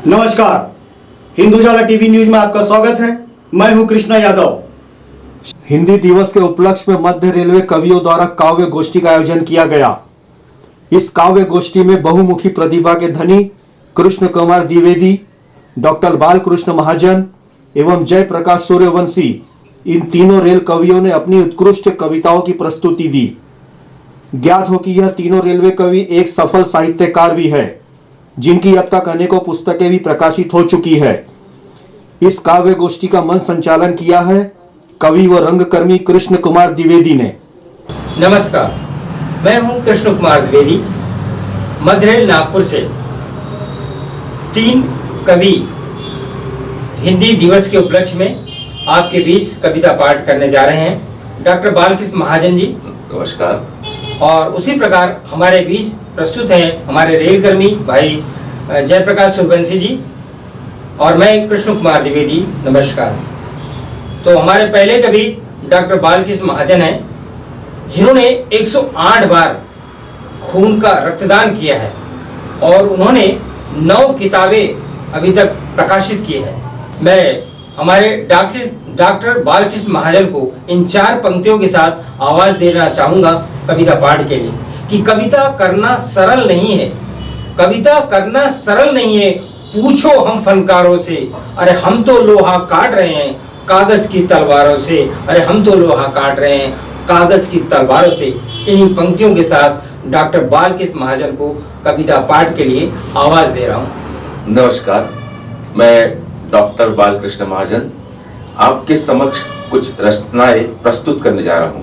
नमस्कार, हिंदुजाला TV news में आपका स्वागत है। मैं हूं कृष्णा यादव। हिंदी दिवस के उपलक्ष्य में मध्य रेलवे कवियों द्वारा काव्य गोष्ठी का आयोजन किया गया। इस काव्य गोष्ठी में बहुमुखी प्रतिभा के धनी कृष्ण कुमार द्विवेदी, डॉक्टर बालकृष्ण महाजन एवं जयप्रकाश सूर्यवंशी, इन तीनों रेल कवियों ने अपनी उत्कृष्ट कविताओं की प्रस्तुति दी। ज्ञात हो कि यह तीनों रेलवे कवि एक सफल साहित्यकार भी है, जिनकी अब तक अनेकों पुस्तकें भी प्रकाशित हो चुकी है। इस काव्य गोष्ठी का मंच संचालन किया है कवि व रंगकर्मी कृष्ण कुमार द्विवेदी ने। नमस्कार, मैं हूं कृष्ण कुमार द्विवेदी, मध्य रेल नागपुर से। तीन कवि हिंदी दिवस के उपलक्ष्य में आपके बीच कविता पाठ करने जा रहे हैं। डॉक्टर बालकृष्ण महाजन जी, नमस्कार। और उसी प्रकार हमारे बीच प्रस्तुत हैं हमारे रेलकर्मी भाई जयप्रकाश सूर्यवंशी जी और मैं कृष्ण कुमार द्विवेदी। नमस्कार। तो हमारे पहले कवि डॉक्टर बालकृष्ण महाजन हैं, जिन्होंने 108 बार खून का रक्तदान किया है और उन्होंने 9 किताबें अभी तक प्रकाशित की है। मैं हमारे डॉक्टर बालकृष्ण महाजन को इन 4 पंक्तियों के साथ आवाज देना चाहूंगा कविता पाठ के लिए कि कविता करना सरल नहीं है, कविता करना सरल नहीं है, पूछो हम फनकारों से, अरे हम तो लोहा काट रहे हैं कागज की तलवारों से, अरे हम तो लोहा काट रहे हैं कागज की तलवारों से। इन्हीं पंक्तियों के साथ डॉक्टर बालकृष्ण महाजन को कविता पाठ के लिए आवाज दे रहा हूँ। नमस्कार, मैं डॉक्टर बालकृष्ण महाजन आपके समक्ष कुछ रचनाएं प्रस्तुत करने जा रहा हूं।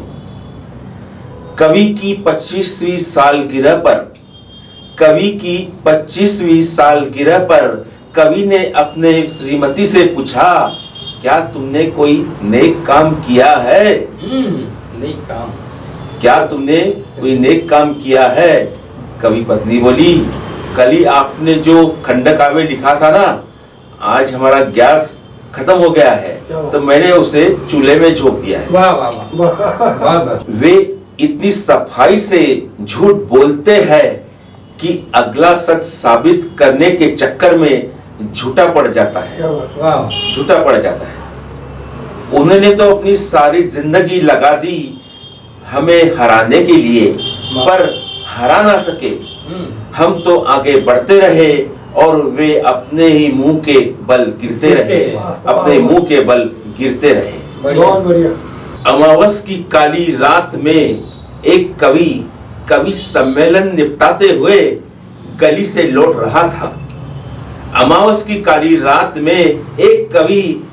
कवि की 25वीं सालगिरह पर, कवि की 25वीं सालगिरह पर कवि ने अपने श्रीमती से पूछा, क्या तुमने कोई नेक काम किया है? नेक काम, क्या तुमने कोई नेक काम किया है? कवि पत्नी बोली, कल ही आपने जो खंडकाव्य लिखा था ना, आज हमारा गैस खत्म हो गया है, तो मैंने उसे चूल्हे में झोंक दिया है। वाह वाह वाह वाह। वे इतनी सफाई से झूठ बोलते हैं कि अगला सच साबित करने के चक्कर में झूठा पड़ जाता है, झूठा पड़ जाता है। उन्होंने तो अपनी सारी जिंदगी लगा दी हमें हराने के लिए, पर हरा ना सके। हम तो आगे बढ़ते रहे और वे अपने ही मुंह के बल गिरते रहे, अपने मुंह के बल गिरते रहे। बहुत बढ़िया। अमावस की काली रात में एक कवि सम्मेलन निपटाते हुए गली से लौट रहा था। अमावस की काली रात में एक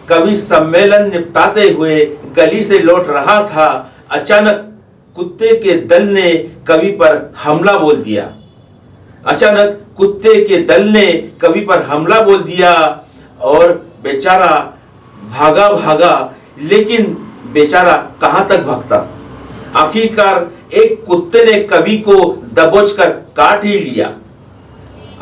कवि सम्मेलन निपटाते हुए गली से लौट रहा था। अचानक कुत्ते के दल ने कवि पर हमला बोल दिया। अचानक कुत्ते के दल ने कवि पर हमला बोल दिया और बेचारा भागा, लेकिन बेचारा कहां तक भागता। आखिरकार एक कुत्ते ने कवि को दबोचकर काट ही लिया।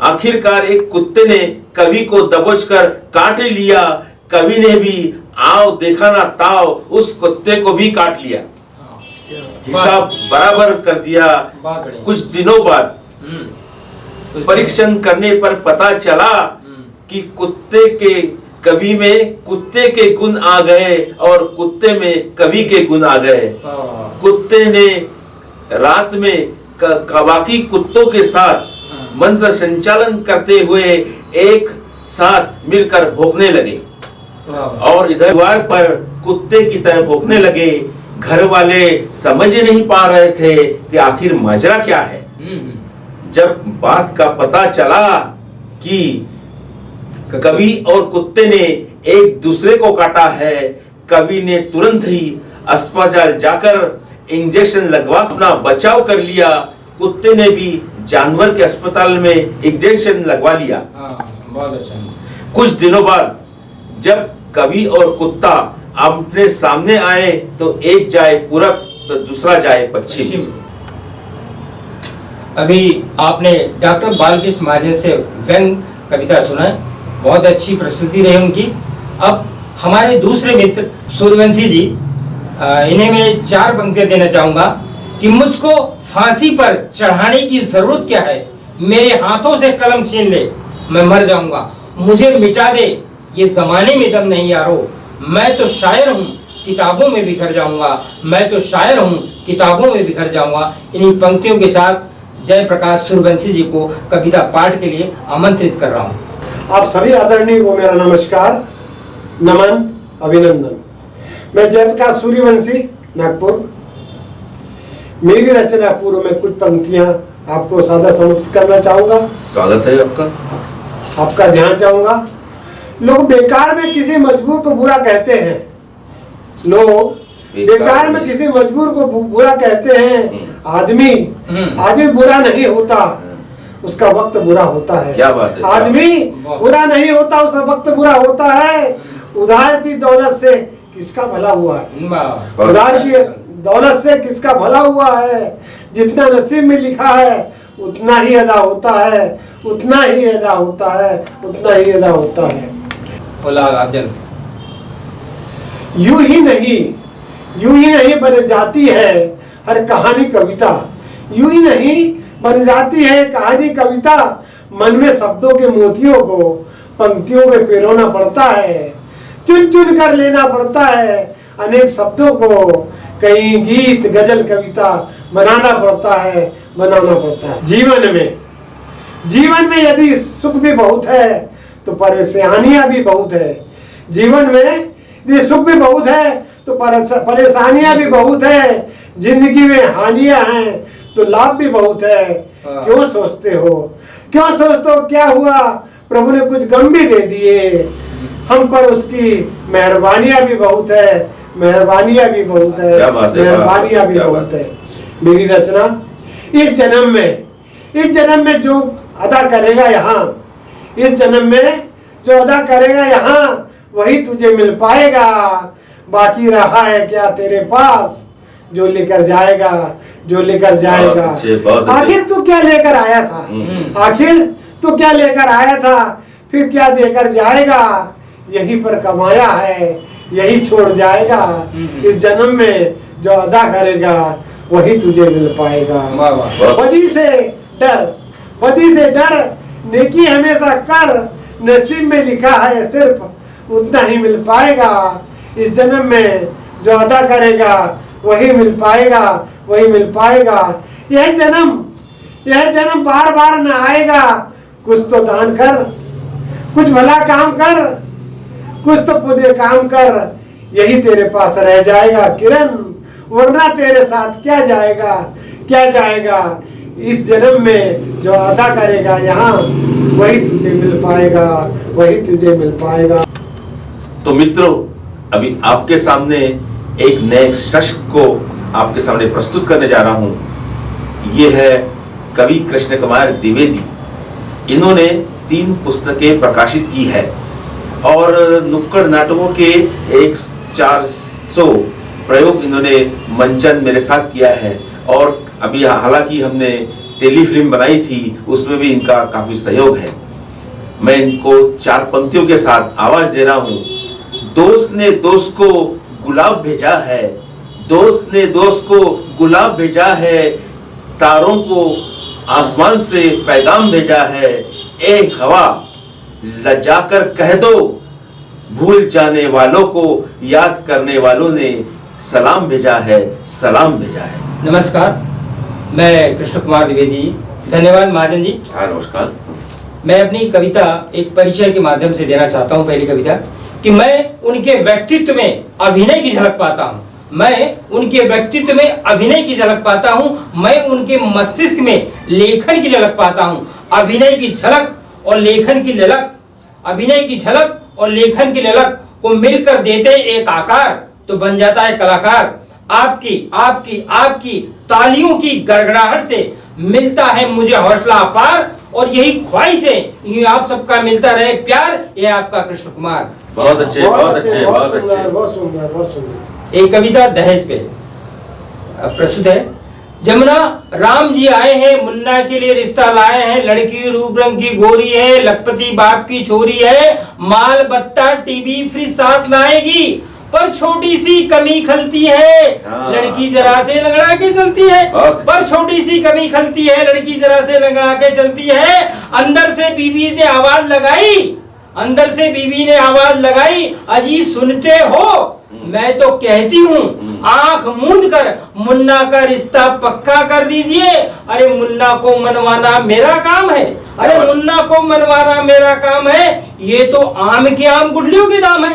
आखिरकार एक कुत्ते ने कवि को दबोचकर काट ही लिया। कवि ने भी आओ देखा ना ताओ उस कुत्ते को भी काट लिया। हिसाब बराबर कर दिया। कुछ दिनों बाद परीक्षण करने पर पता चला कि कुत्ते के कवि में कुत्ते के गुण आ गए और कुत्ते में कवि के गुण आ गए। कुत्ते ने रात में बाकी कुत्तों के साथ मंत्र संचालन करते हुए एक साथ मिलकर भौंकने लगे और इधर द्वार पर कुत्ते की तरह भौंकने लगे। घर वाले समझ नहीं पा रहे थे कि आखिर माजरा क्या है। जब बात का पता चला कि कवि और कुत्ते ने एक दूसरे को काटा है, कवि ने तुरंत ही अस्पताल जाकर इंजेक्शन लगवा अपना बचाव कर लिया। कुत्ते ने भी जानवर के अस्पताल में इंजेक्शन लगवा लिया। बहुत अच्छा। कुछ दिनों बाद जब कवि और कुत्ता अपने सामने आए तो एक जाए पूरब तो दूसरा जाए पश्चिम। अभी आपने डॉक्टर बालकृष्ण महाजन से व्यंग कविता सुना, बहुत अच्छी प्रस्तुति रही उनकी। अब हमारे दूसरे मित्र सूर्यवंशी जी, इन्हें मैं 4 पंक्तियां देना चाहूंगा कि मुझको फांसी पर चढ़ाने की जरूरत क्या है, मेरे हाथों से कलम छीन ले मैं मर जाऊंगा। मुझे मिटा दे, ये जमाने में दम नहीं यारो। मैं तो शायर हूँ, किताबों में बिखर जाऊंगा। मैं तो शायर हूँ, किताबों में बिखर जाऊंगा। इन्हीं पंक्तियों के साथ जयप्रकाश सूर्यवंशी जी को कविता पाठ के लिए आमंत्रित कर रहा हूँ। आप सभी आदरणीय को मेरा नमस्कार, नमन, अभिनंदन। मैं जयप्रकाश सूर्यवंशी, नागपुर। मेरी रचना पूर्व में कुछ पंक्तियां आपको सादा समाप्त करना चाहूंगा। स्वागत है आपका। आपका ध्यान चाहूंगा। लोग बेकार में किसी मजबूर को बुरा कहते हैं। लोग बेकार में किसी मजबूर को बुरा कहते हैं। आदमी बुरा नहीं होता, उसका वक्त बुरा होता है। क्या बात है। आदमी बुरा नहीं होता, उसका वक्त बुरा होता है। उधार की दौलत से किसका भला हुआ है? उधार की दौलत से किसका भला हुआ है? जितना नसीब में लिखा है उतना ही अदा होता है, उतना ही अदा होता है, उतना ही अदा होता है। यूं ही नहीं बन जाती है हर कहानी कविता। यूं ही नहीं बन जाती है कहानी कविता। मन में शब्दों के मोतियों को पंक्तियों में पिरोना पड़ता है। चुन चुन कर लेना पड़ता है अनेक शब्दों को। कहीं गीत गजल कविता बनाना पड़ता है। जीवन में यदि सुख भी बहुत है तो परेशानियां भी बहुत है। जीवन में यदि सुख भी बहुत है तो परेशानियां भी बहुत है। जिंदगी में हानियां हैं तो लाभ भी बहुत है। क्यों सोचते हो क्या हुआ? प्रभु ने कुछ गम भी दे दिए। हम पर उसकी मेहरबानियां भी बहुत है। मेहरबानियां भी बहुत है। मेरी रचना इस जन्म में जो अदा करेगा यहाँ वही तुझे मिल पाएगा। बाकी रहा है क्या तेरे पास जो लेकर जाएगा। आखिर तू क्या लेकर आया था? फिर क्या देकर जाएगा? यहीं पर कमाया है, यही छोड़ जाएगा। इस जन्म में जो अदा करेगा वही तुझे मिल पाएगा। बदी से डर, नेकी हमेशा कर। नसीब में लिखा है सिर्फ उतना ही मिल पाएगा। इस जन्म में जो अदा करेगा वही मिल पाएगा। यह जन्म बार बार न आएगा। कुछ तो दान कर, कुछ भला काम कर, कुछ तो पुण्य काम कर। यही तेरे पास रह जाएगा किरण, वरना तेरे साथ क्या जाएगा। इस जन्म में जो अदा करेगा यहाँ वही तुझे मिल पाएगा। तो मित्रों, अभी आपके सामने एक नए शख्स को आपके सामने प्रस्तुत करने जा रहा हूँ। ये है कवि कृष्ण कुमार द्विवेदी। इन्होंने 3 पुस्तकें प्रकाशित की है और नुक्कड़ नाटकों के 400 प्रयोग इन्होंने मंचन मेरे साथ किया है। और अभी हालांकि हमने टेलीफिल्म बनाई थी, उसमें भी इनका काफी सहयोग है। मैं इनको 4 पंक्तियों के साथ आवाज दे रहा हूँ। दोस्त ने दोस्त को गुलाब भेजा है, दोस्त ने दोस्त को गुलाब भेजा है। तारों को आसमान से पैगाम भेजा है। ए हवा लजाकर कह दो, भूल जाने वालों को याद करने वालों ने सलाम भेजा है। नमस्कार, मैं कृष्ण कुमार द्विवेदी। धन्यवाद महाजन जी। हाँ, नमस्कार। मैं अपनी कविता एक परिचय के माध्यम से देना चाहता हूँ। पहली कविता कि मैं उनके व्यक्तित्व में अभिनय की झलक पाता हूँ। मैं उनके मस्तिष्क में लेखन की ललक पाता हूँ। अभिनय की झलक और लेखन की ललक को मिलकर देते एक आकार तो बन जाता है कलाकार। आपकी तालियों की गड़गड़ाहट से मिलता है मुझे हौसला अपार। और यही ख्वाहिश है यूं आप सबका मिलता रहे प्यार। ये आपका कृष्ण कुमार। बहुत अच्छे। बहुत सुंदर। एक कविता दहेज पे प्रस्तुत है। जमुना राम जी आए हैं, मुन्ना के लिए रिश्ता लाए हैं। लड़की रूप रंग की गोरी है, लखपति बाप की छोरी है। माल बत्ता टीवी फ्रिज साथ लाएगी, पर छोटी सी कमी खलती है, लड़की जरा से लंगड़ा के चलती है। पर छोटी सी कमी खलती है, लड़की जरा से लंगड़ा के चलती है। अंदर से बीबी ने आवाज लगाई, अंदर से बीवी ने आवाज लगाई, अजी सुनते हो? मैं तो कहती हूँ आंख मूंद कर मुन्ना का रिश्ता पक्का कर दीजिए। अरे मुन्ना को मनवाना मेरा काम है, अरे मुन्ना को मनवाना मेरा काम है। ये तो आम के आम गुठलियों के दाम है,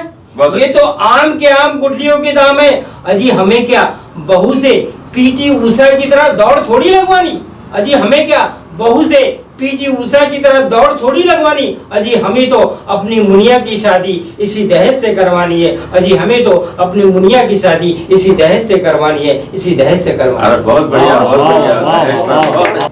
ये तो आम के आम गुठलियों के दाम है। अजी हमें क्या बहू से पीटी उषा की तरह दौड़ थोड़ी लगवानी, अजी हमें क्या बहू से पीटी उषा की तरह दौड़ थोड़ी लगवानी। अजी हमें तो अपनी मुनिया की शादी इसी दहेज से करवानी है, अजी हमें तो अपनी मुनिया की शादी इसी दहेज से करवानी है, इसी दहेज से करवानी है। बहुत बढ़िया, बहुत बढ़िया।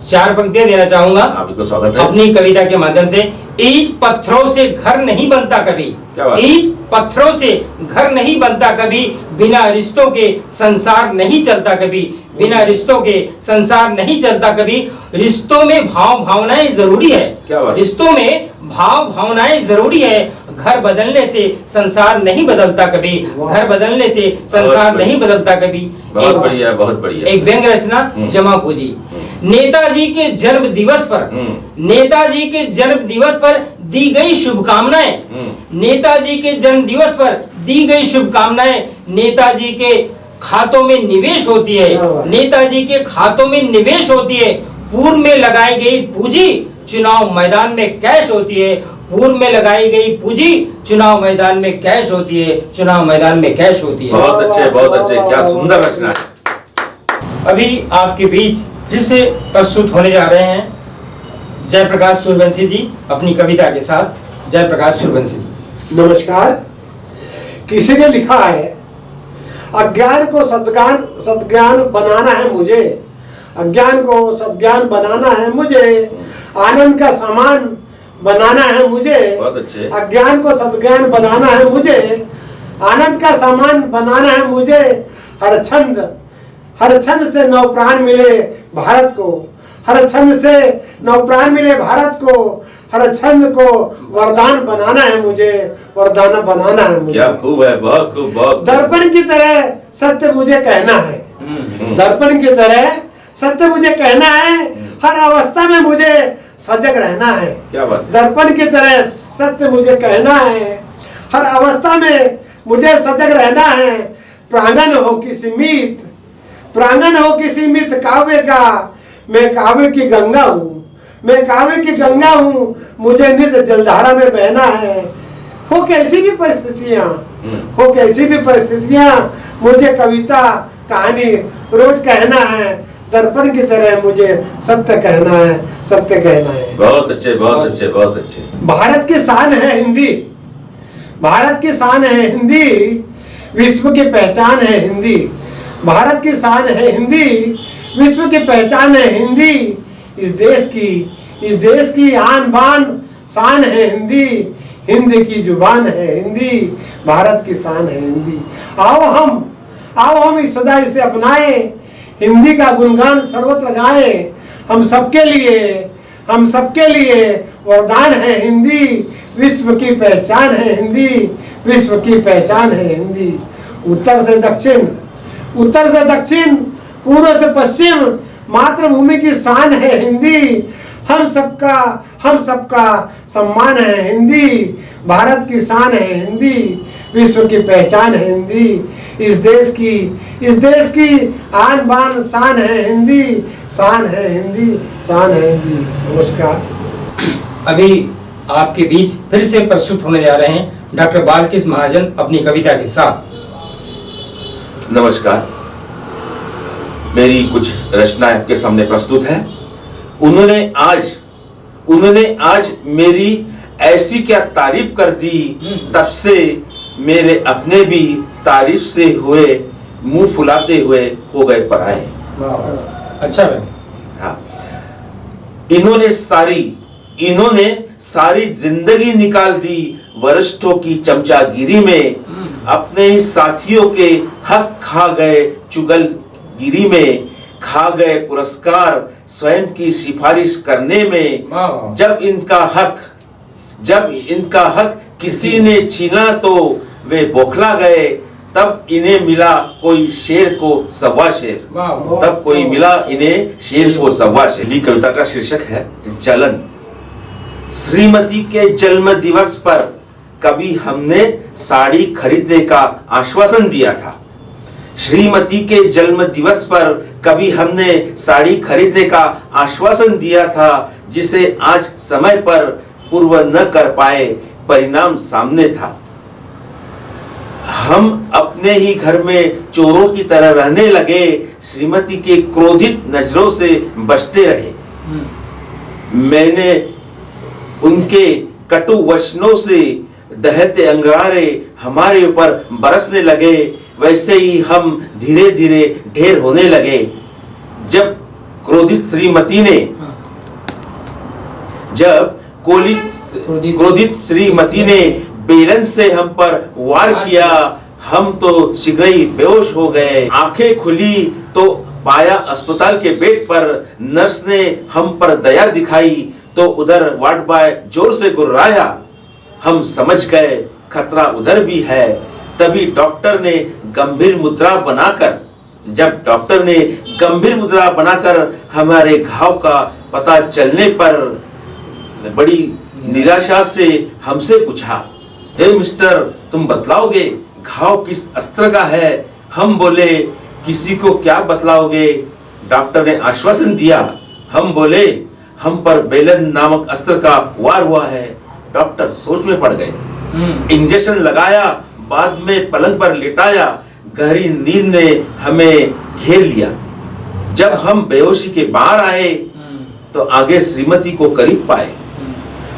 चार पंक्तियां देना चाहूंगा आपको स्वागत है अपनी कविता के माध्यम से। ईंट पत्थरों से घर नहीं बनता कभी, क्या बात? ईंट पत्थरों से घर नहीं बनता कभी, बिना रिश्तों के संसार नहीं चलता कभी, बिना रिश्तों के संसार नहीं चलता कभी। रिश्तों में भाव भावनाएं जरूरी है, क्या बात? रिश्तों में भाव भावनाएं जरूरी है। घर बदलने से संसार नहीं बदलता कभी, घर बदलने से संसार नहीं बदलता कभी। बहुत बढ़िया, बहुत बढ़िया। एक व्यंग्य रचना जमा पूंजी। नेताजी के जन्म दिवस पर, नेताजी के जन्म दिवस पर दी गई शुभकामनाएं, नेताजी के जन्म दिवस पर दी गई शुभकामनाएं नेताजी के खातों में निवेश होती है, नेताजी के खातों में निवेश होती है। पूर्व में लगाई गई पूंजी चुनाव मैदान में कैश होती है, पूर्व में लगाई गई पूंजी चुनाव मैदान में कैश होती है, चुनाव मैदान में कैश होती है। बहुत अच्छे, बहुत अच्छे, क्या सुंदर रचना है। अभी आपके बीच फिर से प्रस्तुत होने जा रहे हैं जयप्रकाश सूर्यवंशी जी अपनी कविता के साथ। जयप्रकाश सूर्यवंशी जी। नमस्कार। किसी ने लिखा है, अज्ञान को सद्ज्ञान बनाना है मुझे, अज्ञान को सद्ज्ञान बनाना है मुझे, आनंद का सामान बनाना है मुझे। बहुत अच्छे। अज्ञान को सद्ज्ञान बनाना है मुझे, आनंद का सामान बनाना है मुझे। हर छंद से नौ प्राण मिले भारत को, हर छंद से नौ प्राण मिले भारत को, हर छंद को वरदान बनाना है मुझे, वरदान बनाना है मुझे। क्या खूब है, बहुत खूब, बहुत। दर्पण की तरह सत्य मुझे कहना है, दर्पण की तरह सत्य मुझे कहना है। हर अवस्था में मुझे सजग रहना है, क्या बात है? दर्पण की तरह सत्य मुझे कहना है। हर अवस्था में मुझे सजग रहना है। प्रांगण हो कि सीमित, प्रांगण हो कि सीमित काव्य का, मैं काव्य की गंगा हूँ, मैं काव्य की गंगा हूँ। मुझे नित्य जलधारा में बहना है। हो कैसी भी परिस्थितियाँ, हो कैसी भी परिस्थितियाँ, मुझे कविता कहानी रोज कहना है। दर्पण की तरह मुझे सत्य कहना है, सत्य कहना है। बहुत अच्छे, बहुत अच्छे, बहुत अच्छे। भारत की शान है हिंदी, भारत की शान है हिंदी, विश्व की पहचान है हिंदी। भारत की शान है हिंदी, विश्व की पहचान है हिंदी। इस देश की आन बान शान है हिंदी, हिंद की जुबान है हिंदी। भारत की शान है हिंदी। आओ हम सदा इसे अपनाएं, हिंदी का गुणगान सर्वत्र गाएं। हम सबके लिए वरदान है हिंदी, विश्व की पहचान है हिंदी, विश्व की पहचान है हिंदी। उत्तर से दक्षिण, पूर्व से पश्चिम, मातृभूमि की शान है हिंदी। हम सबका सम्मान है हिंदी। भारत की शान है हिंदी, विश्व की पहचान है हिंदी। इस देश की आन बान शान है हिंदी, शान है हिंदी, शान है हिंदी। नमस्कार। अभी आपके बीच फिर से प्रस्तुत होने जा रहे हैं डॉक्टर बालकृष्ण महाजन अपनी कविता के साथ। नमस्कार। मेरी कुछ रचनाएं आपके सामने प्रस्तुत है। उन्होंने आज मेरी ऐसी क्या तारीफ कर दी, तब से मेरे अपने भी तारीफ से हुए मुंह फुलाते हुए हो गए पराए। अच्छा भाई। हाँ, इन्होंने सारी जिंदगी निकाल दी वरिष्ठों की चमचागिरी में, अपने ही साथियों के हक खा गए चुगलगिरी में, खा गए पुरस्कार स्वयं की सिफारिश करने में। जब इनका हक किसी ने छीना तो वे बौखला गए, तब इन्हें मिला कोई शेर को सवा शेर, तब कोई मिला इन्हें शेर को सवा शेर। कविता का शीर्षक है जलन। श्रीमती के जन्म दिवस पर कभी हमने साड़ी खरीदने का आश्वासन दिया था। श्रीमती के जन्म दिवस पर कभी हमने साड़ी खरीदने का आश्वासन दिया था, जिसे आज समय पर पूर्ण न कर पाए, परिणाम सामने था। हम अपने ही घर में चोरों की तरह रहने लगे, श्रीमती के क्रोधित नजरों से बचते रहे। मैंने उनके कटु वचनों से दहते अंगारे हमारे ऊपर बरसने लगे, वैसे ही हम धीरे धीरे ढेर होने लगे। जब क्रोधित श्रीमती ने बेलन से हम पर वार किया, हम तो शीघ्र ही बेहोश हो गए। आंखें खुली तो पाया अस्पताल के बेड पर नर्स ने हम पर दया दिखाई, तो उधर वार्ड बॉय जोर से गुर्राया। हम समझ गए खतरा उधर भी है। तभी डॉक्टर ने गंभीर मुद्रा बनाकर हमारे घाव का पता चलने पर बड़ी निराशा से हमसे पूछा, हे मिस्टर, तुम बतलाओगे घाव किस अस्त्र का है? हम बोले, किसी को क्या बतलाओगे? डॉक्टर ने आश्वासन दिया। हम बोले, हम पर बेलन नामक अस्त्र का वार हुआ है। डॉक्टर सोच में पड़ गए। इंजेक्शन लगाया, बाद में पलंग पर लिटाया। गहरी नींद ने हमें घेर लिया। जब हम बेहोशी के बाहर आए तो आगे श्रीमती को करीब पाए।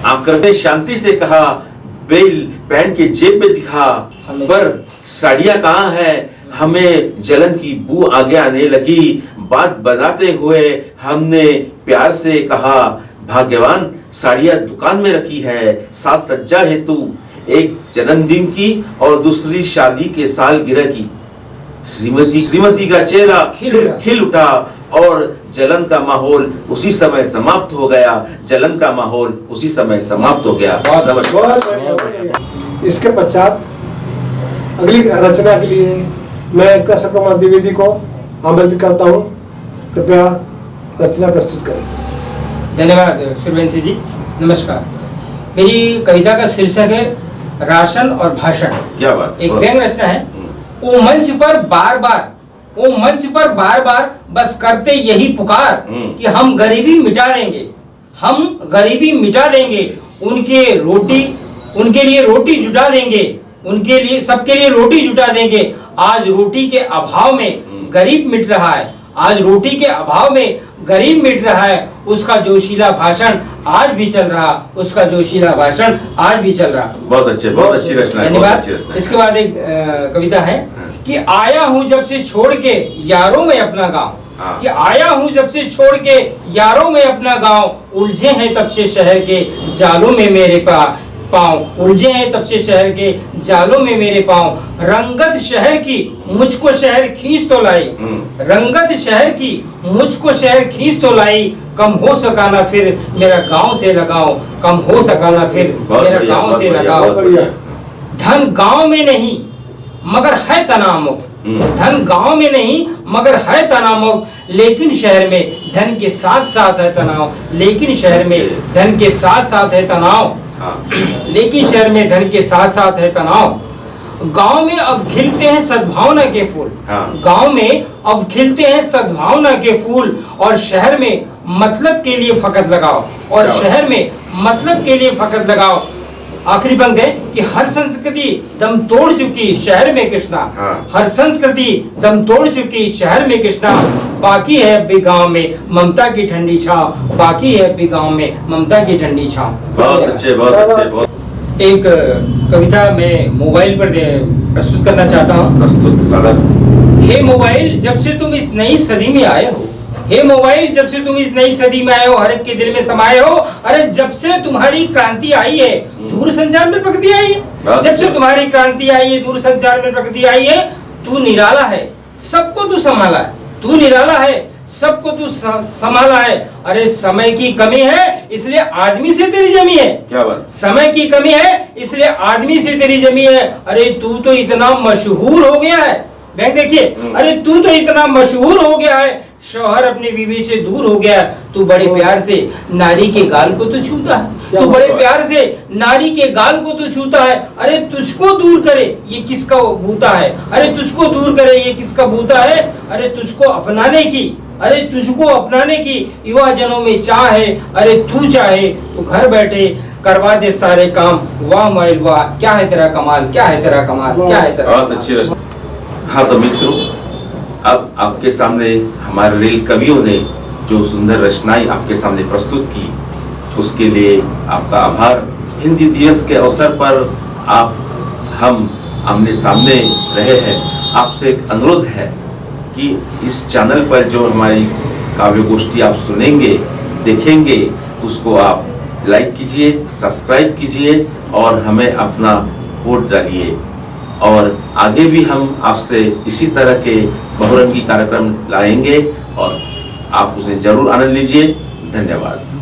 आकर ने शांति से कहा, बेल पैंट के जेब में दिखा, पर साड़ियाँ कहाँ है? हमें जलन की बू आगे आने लगी। बात बताते हुए हमने प्यार से कहा, भाग्यवान, साड़ियाँ दुकान में रखी है, साज सज्जा हेतु, एक जन्मदिन की और दूसरी शादी के सालगिरह की। श्रीमती का चेहरा खिल उठा और जलन का माहौल उसी समय समाप्त हो गया। इसके पश्चात अगली रचना के लिए मैं कृष्ण कुमार द्विवेदी को आमंत्रित करता हूँ, कृपया रचना प्रस्तुत करें। धन्यवाद सूर्यवंशी जी। नमस्कार। मेरी कविता का शीर्षक है राशन और भाषण। क्या बात। एक व्यंग रचना है। वो मंच पर बार बार बस करते यही पुकार कि हम गरीबी मिटा देंगे, उनके लिए रोटी जुटा देंगे, सबके लिए रोटी जुटा देंगे। आज रोटी के अभाव में गरीब मिट रहा है, उसका जोशीला भाषण आज भी चल रहा। बहुत अच्छी रचना है। धन्यवाद। इसके बाद एक कविता है कि आया हूँ जब से छोड़ के यारों में अपना गांव, उलझे हैं तब से शहर के जालों में मेरे पाँव, रंगत शहर की मुझको शहर खींच तो लाई, कम हो सका ना फिर मेरा गांव से लगाओ। धन गांव में नहीं मगर है तनाव, लेकिन शहर में धन के साथ साथ है तनाव। गांव में अब खिलते हैं सद्भावना के फूल, और शहर में मतलब के लिए फकत लगाओ। आखिरी पंक्ति है कि हर संस्कृति दम तोड़ चुकी शहर में कृष्णा, बाकी है अब भी गाँव में ममता की ठंडी छाँव। बहुत अच्छे। एक कविता मैं मोबाइल पर प्रस्तुत करना चाहता हूँ। हे मोबाइल, जब से तुम इस नई सदी में आए हो, हर एक के दिल में समाये हो। अरे जब से तुम्हारी क्रांति आई है, दूर संचार में प्रगति आई है। तू निराला है, सबको तू संभाला है। अरे समय की कमी है, इसलिए आदमी से तेरी जमी है। क्या बात। समय की कमी है, इसलिए आदमी से तेरी जमी है। अरे तू तो इतना मशहूर हो गया है, बैंक देखिए, अरे तू तो इतना मशहूर हो गया है, शौहर अपनी बीवी से दूर हो गया, तू बड़े प्यार से नारी के गाल को तो छूता है, तू बड़े प्यार से नारी के गाल को तो छूता है। अरे तुझको दूर करे ये किसका बूता है, अरे तुझको दूर करे ये किसका बूता है। अरे तुझको अपनाने की युवा जनों में चाह है। अरे तू चाहे तो घर बैठे करवा दे सारे काम। वाह माइल वाह, क्या है तेरा कमाल, क्या है तेरा कमाल, क्या है तेरा बहुत अच्छी रचना। हाँ तो मित्रों, अब आपके सामने हमारे रेल कवियों ने जो सुंदर रचनाएं आपके सामने प्रस्तुत की, उसके लिए आपका आभार। हिंदी दिवस के अवसर पर हम आमने सामने रहे हैं। आपसे एक अनुरोध है कि इस चैनल पर जो हमारी काव्य गोष्ठी आप सुनेंगे, देखेंगे, तो उसको आप लाइक कीजिए, सब्सक्राइब कीजिए और हमें अपना वोट डालिए। और आगे भी हम आपसे इसी तरह के बहुरंगी कार्यक्रम लाएंगे और आप उसे जरूर आनंद लीजिए। धन्यवाद।